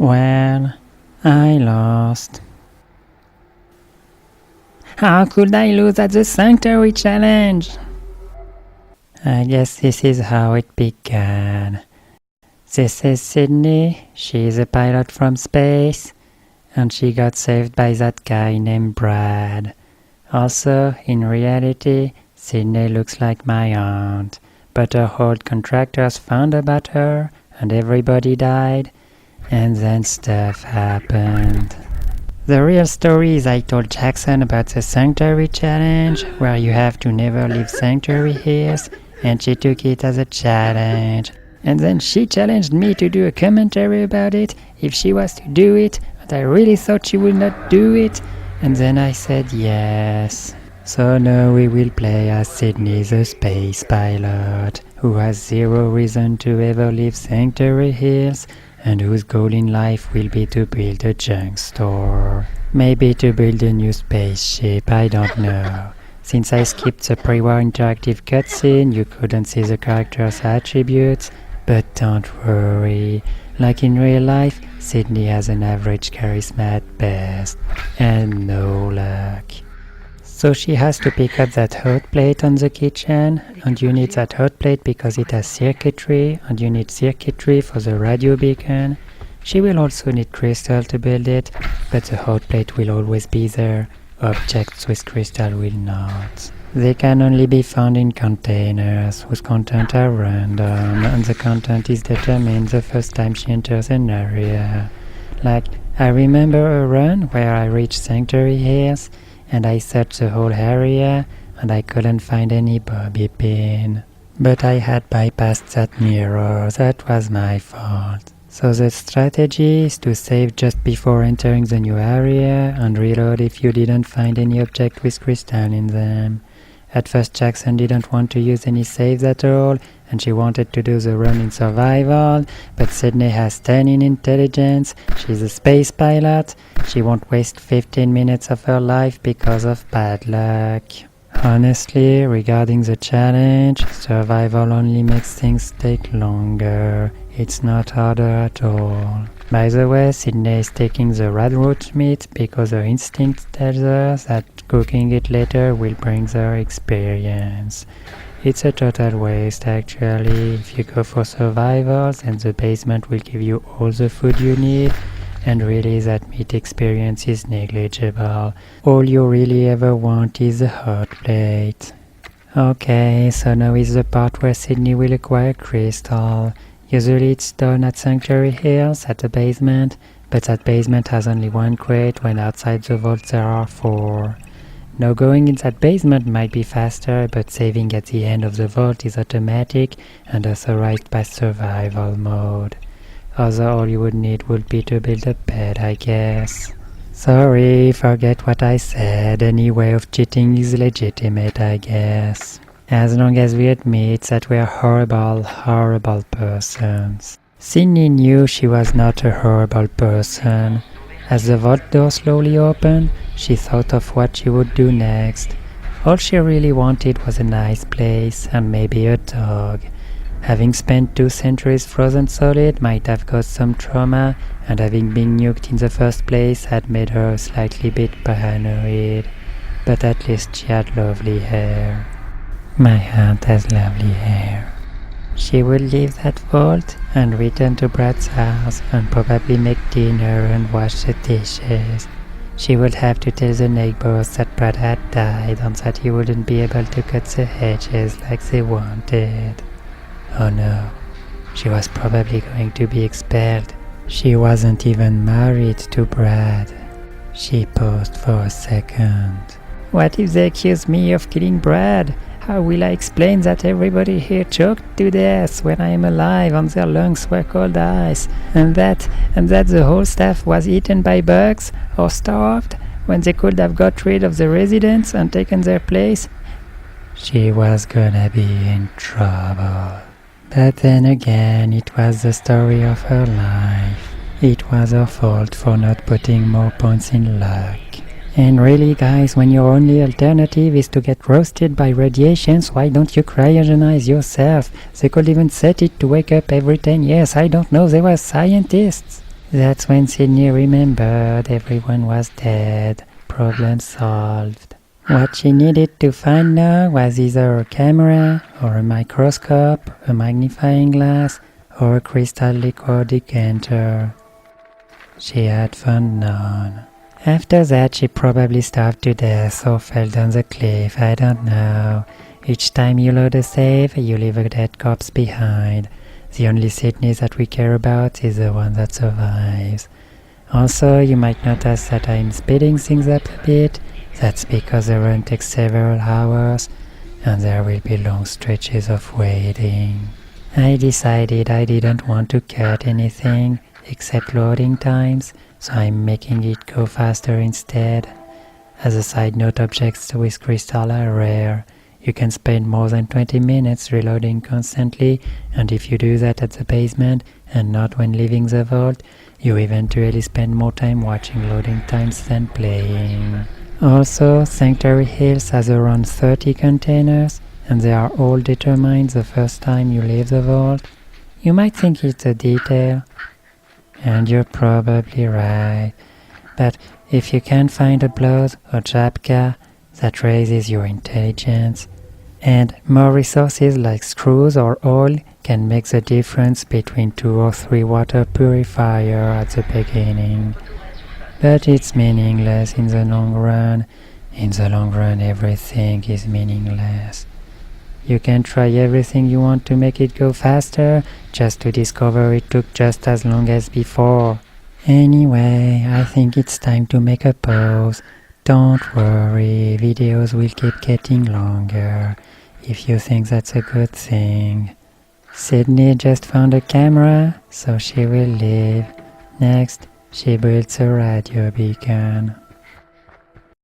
Well, I lost. How could I lose at the Sanctuary Challenge? I guess this is how it began. This is Sydney. She's a pilot from space, and she got saved by that guy named Brad. Also, in reality, Sydney looks like my aunt, but her old contractors found about her, and everybody died, and then stuff happened. The real story is I told Jackson about the Sanctuary Challenge, where you have to never leave Sanctuary Hills, and she took it as a challenge. And then she challenged me to do a commentary about it if she was to do it, but I really thought she would not do it, and then I said yes. So now we will play as Sydney the space pilot, who has zero reason to ever leave Sanctuary Hills, and whose goal in life will be to build a junk store. Maybe to build a new spaceship, I don't know. Since I skipped the pre-war interactive cutscene, you couldn't see the character's attributes, but don't worry. Like in real life, Sydney has an average charisma at best, and no luck. So she has to pick up that hot plate on the kitchen, and you need that hot plate because it has circuitry, and you need circuitry for the radio beacon. She will also need crystal to build it, but the hot plate will always be there. Objects with crystal will not. They can only be found in containers, whose content are random, and the content is determined the first time she enters an area. Like, I remember a run where I reached Sanctuary Hills, and I searched the whole area, and I couldn't find any bobby pin. But I had bypassed that mirror, that was my fault. So the strategy is to save just before entering the new area, and reload if you didn't find any object with crystal in them. At first Jackson didn't want to use any saves at all, and she wanted to do the run in survival, but Sydney has 10 in intelligence, she's a space pilot, she won't waste 15 minutes of her life because of bad luck. Honestly, regarding the challenge, survival only makes things take longer, it's not harder at all. By the way, Sydney is taking the radroach meat because her instinct tells her that cooking it later will bring her experience. It's a total waste actually. If you go for survivals, and the basement will give you all the food you need, and really that meat experience is negligible. All you really ever want is a hot plate. Okay, so now is the part where Sydney will acquire crystal. Usually it's done at Sanctuary Hills, at the basement, but that basement has only one crate when outside the vault there are 4. Now going in that basement might be faster, but saving at the end of the vault is automatic and authorized by survival mode. Other all you would need would be to build a bed, I guess. Sorry, forget what I said, any way of cheating is legitimate, I guess. As long as we admit that we are horrible, horrible persons. Sydney knew she was not a horrible person. As the vault door slowly opened, she thought of what she would do next. All she really wanted was a nice place, and maybe a dog. Having spent 2 centuries frozen solid might have caused some trauma, and having been nuked in the first place had made her a slightly bit paranoid. But at least she had lovely hair. My aunt has lovely hair. She would leave that vault and return to Brad's house and probably make dinner and wash the dishes. She would have to tell the neighbors that Brad had died and that he wouldn't be able to cut the hedges like they wanted. Oh no, she was probably going to be expelled. She wasn't even married to Brad. She paused for a second. What if they accuse me of killing Brad? How will I explain that everybody here choked to death when I am alive and their lungs were cold ice, and that the whole staff was eaten by bugs or starved when they could have got rid of the residents and taken their place? She was gonna be in trouble. But then again, it was the story of her life. It was her fault for not putting more points in luck. And really guys, when your only alternative is to get roasted by radiations, why don't you cryogenize yourself? They could even set it to wake up every 10 years, I don't know, they were scientists. That's when Sydney remembered everyone was dead. Problem solved. What she needed to find now was either a camera, or a microscope, a magnifying glass, or a crystal liquor decanter. She had found none. After that, she probably starved to death or fell down the cliff, I don't know. Each time you load a save, you leave a dead corpse behind. The only Sydney that we care about is the one that survives. Also, you might notice that I'm speeding things up a bit. That's because the run takes several hours, and there will be long stretches of waiting. I decided I didn't want to cut anything except loading times, so I'm making it go faster instead. As a side note, objects with crystal are rare. You can spend more than 20 minutes reloading constantly, and if you do that at the basement and not when leaving the vault, you eventually spend more time watching loading times than playing. Also, Sanctuary Hills has around 30 containers, and they are all determined the first time you leave the vault. You might think it's a detail, and you're probably right, but if you can find a blood or Japka, that raises your intelligence, and more resources like screws or oil can make the difference between 2 or 3 water purifiers at the beginning. But it's meaningless in the long run. In the long run, everything is meaningless. You can try everything you want to make it go faster, just to discover it took just as long as before. Anyway, I think it's time to make a pause. Don't worry, videos will keep getting longer, if you think that's a good thing. Sydney just found a camera, so she will leave. Next, she builds a radio beacon.